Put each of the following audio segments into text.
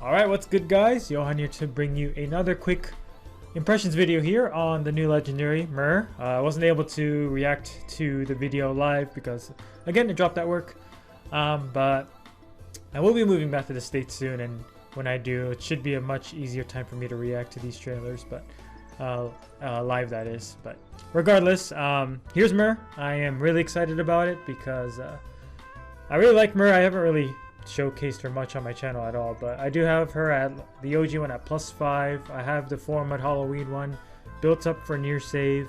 Alright, what's good guys? Johan here to bring you another quick impressions video here on the new legendary Myrrh. I wasn't able to react to the video live because, again, it dropped at work. But I will be moving back to the States soon, and when I do, it should be a much easier time for me to react to these trailers, but live that is. But regardless, here's Myrrh. I am really excited about it because I really like Myrrh. I haven't really showcased her much on my channel at all, but I do have her at the OG one at +5. I have the 4 Mud Halloween one built up for near save,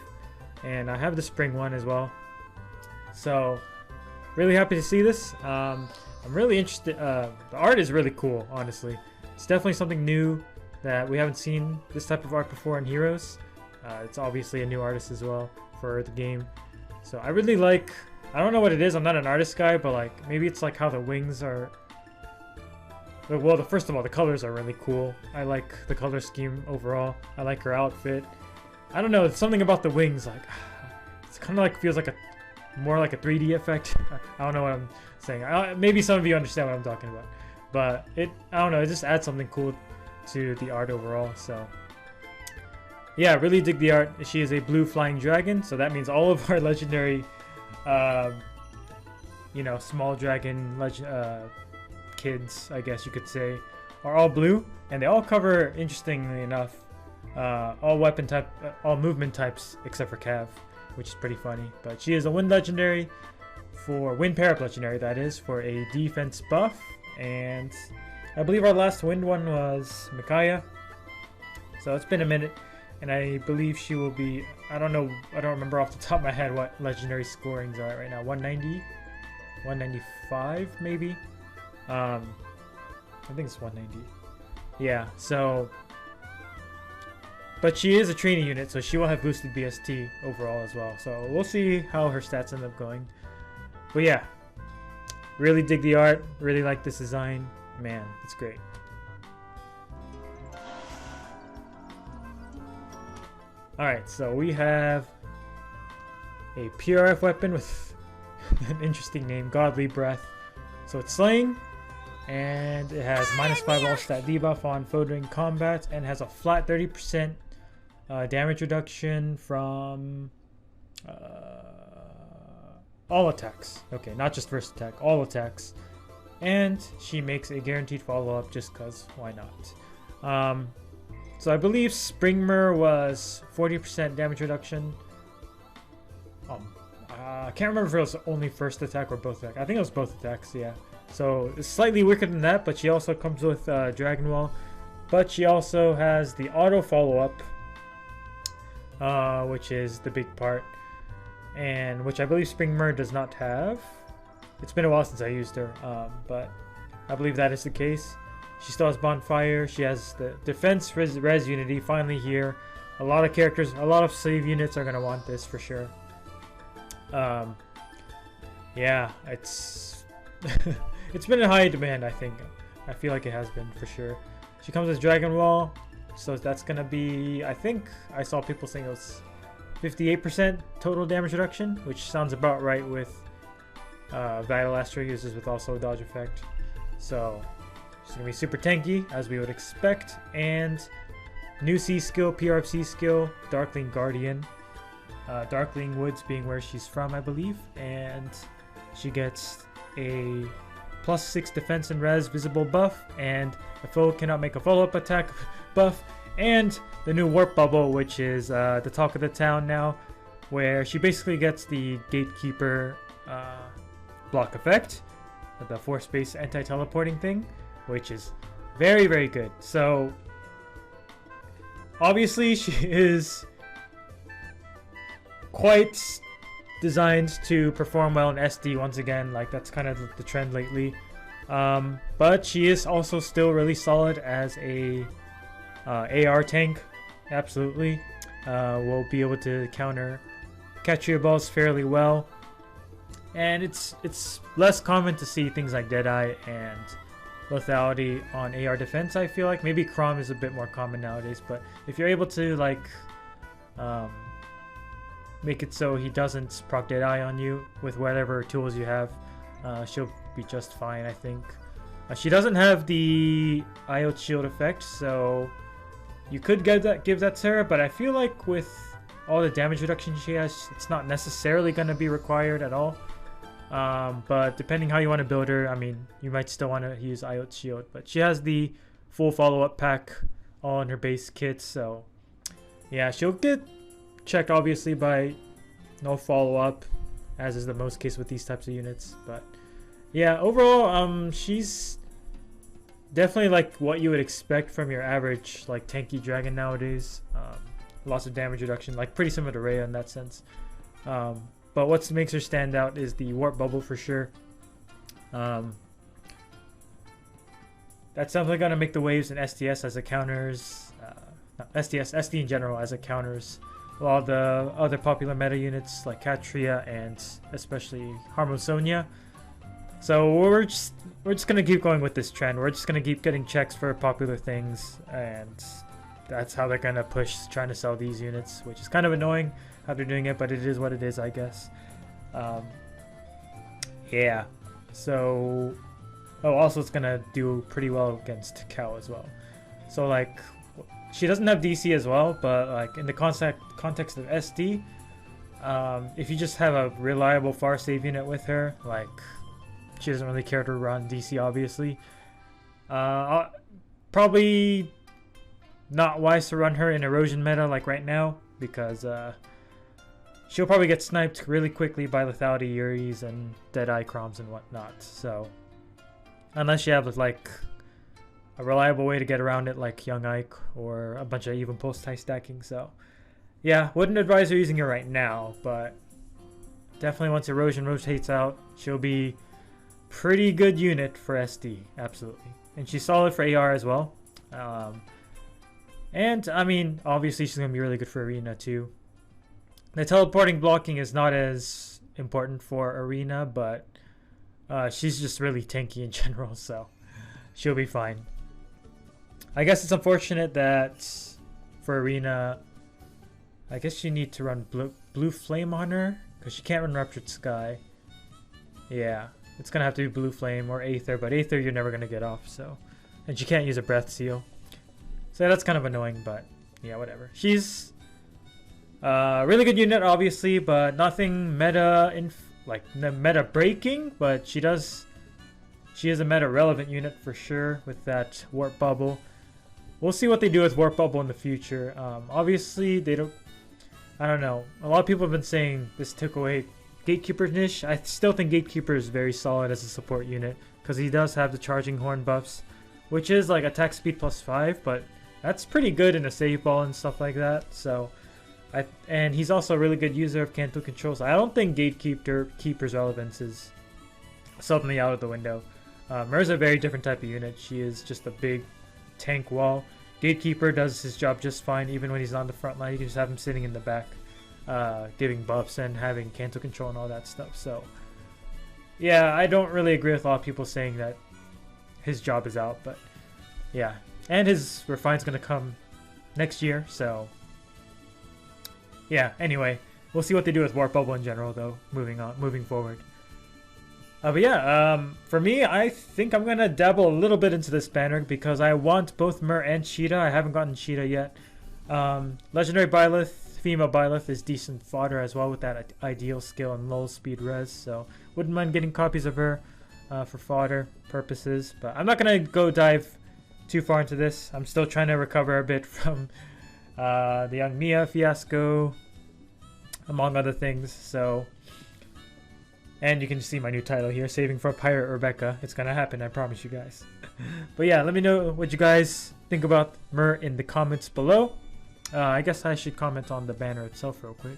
and I have the spring one as well. So really happy to see this. I'm really interested. The art is really cool, honestly. It's definitely something new that we haven't seen this type of art before in Heroes. It's obviously a new artist as well for the game, so I really like. I don't know what it is. I'm not an artist guy, but like maybe it's like how the wings are. Well, first of all, the colors are really cool. I like the color scheme overall. I like her outfit. I don't know, it's something about the wings, like it's kind of like feels like a more like a 3D effect. I don't know what I'm saying. Maybe some of you understand what I'm talking about, but I don't know, it just adds something cool to the art overall. So yeah, I really dig the art. She is a blue flying dragon, so that means all of our legendary you know, small dragon kids, I guess you could say, are all blue, and they all cover, interestingly enough, all weapon type, all movement types except for Cav, which is pretty funny. But she is a wind legendary for wind pair-up legendary, that is, for a defense buff, and I believe our last wind one was Micaiah, so it's been a minute, and I believe she will be, I don't remember off the top of my head what legendary scorings are at right now. 190, 195 maybe. I think it's 190. Yeah, so, but she is a training unit, so she will have boosted BST overall as well. So we'll see how her stats end up going. But yeah, really dig the art. Really like this design. Man, it's great. Alright, so we have a PRF weapon with an interesting name, Godly Breath. So it's slaying, and it has -5 all stat debuff on foe during combat, and has a flat 30% damage reduction from all attacks. Okay, not just first attack, all attacks. And she makes a guaranteed follow-up just because, why not? So I believe Spring Myrrh was 40% damage reduction. I can't remember if it was only first attack or both attacks. I think it was both attacks, yeah. So it's slightly weaker than that, but she also comes with Dragon Wall. But she also has the auto follow-up, which is the big part, and which I believe Spring Myrrh does not have. It's been a while since I used her, but I believe that is the case. She still has Bonfire. She has the Defense Res Unity finally here. A lot of characters, a lot of save units are going to want this for sure. Yeah, it's it's been in high demand, I think. I feel like it has been for sure. She comes with Dragon Wall, so that's gonna be, I think I saw people saying it was 58% total damage reduction, which sounds about right with Vital Astro uses with also a dodge effect. So she's gonna be super tanky as we would expect, and new C skill, PRFC skill, Darkling Guardian. Darkling Woods being where she's from, I believe, and she gets a +6 defense and res visible buff, and a foe cannot make a follow-up attack buff, and the new warp bubble, which is the talk of the town now, where she basically gets the gatekeeper block effect, the force-based anti-teleporting thing, which is very, very good. So obviously she is quite designed to perform well in SD once again, like that's kind of the trend lately, but she is also still really solid as a AR tank. Absolutely will be able to counter catch your balls fairly well, and it's less common to see things like Deadeye and lethality on AR defense. I feel like maybe Chrom is a bit more common nowadays, but if you're able to like make it so he doesn't proc Deadeye on you with whatever tools you have, she'll be just fine, I think. She doesn't have the IO shield effect, so you could give that to her, but I feel like with all the damage reduction she has, it's not necessarily going to be required at all. But depending how you want to build her, I mean, you might still want to use IO shield, but she has the full follow-up pack all in her base kit, so yeah, she'll get checked obviously by no follow-up, as is the most case with these types of units. But yeah, overall, she's definitely like what you would expect from your average like tanky dragon nowadays. Lots of damage reduction, like pretty similar to Rhea in that sense. But what makes her stand out is the warp bubble for sure. That's definitely gonna make the waves in STS as it counters, SD in general as it counters a lot of the other popular meta units like Katria and especially Harmosonia. So we're just gonna keep going with this trend. We're just gonna keep getting checks for popular things, and that's how they're gonna push trying to sell these units, which is kind of annoying how they're doing it, but it is what it is, I guess. Yeah. So, oh, also it's gonna do pretty well against Cow as well. So like, she doesn't have DC as well, but like in the context of SD, if you just have a reliable far save unit with her, like she doesn't really care to run DC obviously. Probably not wise to run her in erosion meta like right now, because she'll probably get sniped really quickly by lethality Yuris and Deadeye Chroms and whatnot. So unless you have like a reliable way to get around it like Young Ike or a bunch of even pulse tie stacking. So yeah, wouldn't advise her using it right now, but definitely once erosion rotates out, she'll be pretty good unit for SD, absolutely. And she's solid for AR as well. And I mean, obviously she's gonna be really good for arena too. The teleporting blocking is not as important for arena, but she's just really tanky in general, so she'll be fine. I guess it's unfortunate that for arena, I guess you need to run blue flame on her because she can't run Ruptured Sky. Yeah, it's gonna have to be blue flame or Aether, but Aether you're never gonna get off. So, and she can't use a breath seal. So that's kind of annoying, but yeah, whatever. She's a really good unit, obviously, but nothing meta meta breaking. But she is a meta relevant unit for sure with that warp bubble. We'll see what they do with warp bubble in the future. Obviously, they don't. I don't know. A lot of people have been saying this took away Gatekeeper's niche. I still think Gatekeeper is very solid as a support unit because he does have the charging horn buffs, which is like attack speed +5, but that's pretty good in a save ball and stuff like that. So, and he's also a really good user of Canto Control. So I don't think Gatekeeper's relevance is suddenly out of the window. Myrrh's a very different type of unit. She is just a big tank wall. Gatekeeper does his job just fine even when he's on the front line. You can just have him sitting in the back, giving buffs and having Canto Control and all that stuff. So yeah, I don't really agree with a lot of people saying that his job is out, but yeah. And his Refine's gonna come next year, so yeah, anyway, we'll see what they do with Warp Bubble in general though, moving forward. But yeah, for me, I think I'm gonna dabble a little bit into this banner because I want both Myrrh and Cheetah. I haven't gotten Cheetah yet. Legendary Byleth, female Byleth is decent fodder as well with that ideal skill and low speed res, so wouldn't mind getting copies of her for fodder purposes. But I'm not gonna go dive too far into this. I'm still trying to recover a bit from the Young Mia fiasco, among other things. So. And you can see my new title here, Saving for Pirate Rebecca. It's gonna happen, I promise you guys. But yeah, let me know what you guys think about Myrrh in the comments below. I guess I should comment on the banner itself real quick.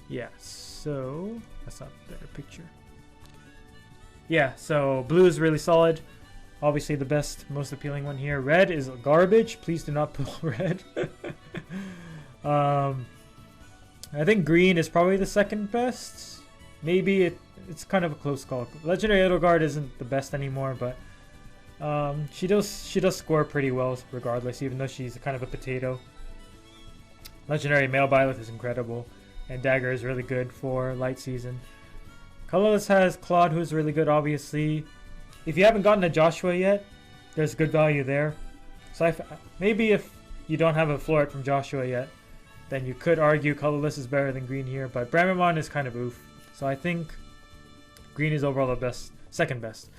Yeah, so that's not a better picture. Yeah, so blue is really solid. Obviously the best, most appealing one here. Red is garbage. Please do not pull red. I think green is probably the second best. Maybe it's kind of a close call. Legendary Edelgard isn't the best anymore, but she does score pretty well regardless, even though she's kind of a potato. Legendary Male Byleth is incredible, and Dagger is really good for light season. Colorless has Claude, who's really good, obviously. If you haven't gotten a Joshua yet, there's good value there. So maybe if you don't have a Floret from Joshua yet, then you could argue Colorless is better than green here. But Bramimon is kind of oof. So I think green is overall the best, second best,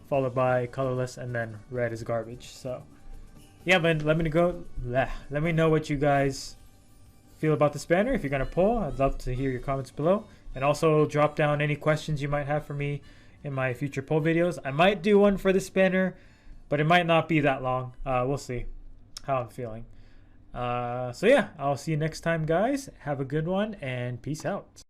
followed by Colorless, and then red is garbage. So yeah, but let me know what you guys feel about this banner. If you're gonna pull, I'd love to hear your comments below, and also drop down any questions you might have for me in my future poll videos. I might do one for this banner, but it might not be that long. We'll see how I'm feeling. So yeah, I'll see you next time, guys. Have a good one, and peace out.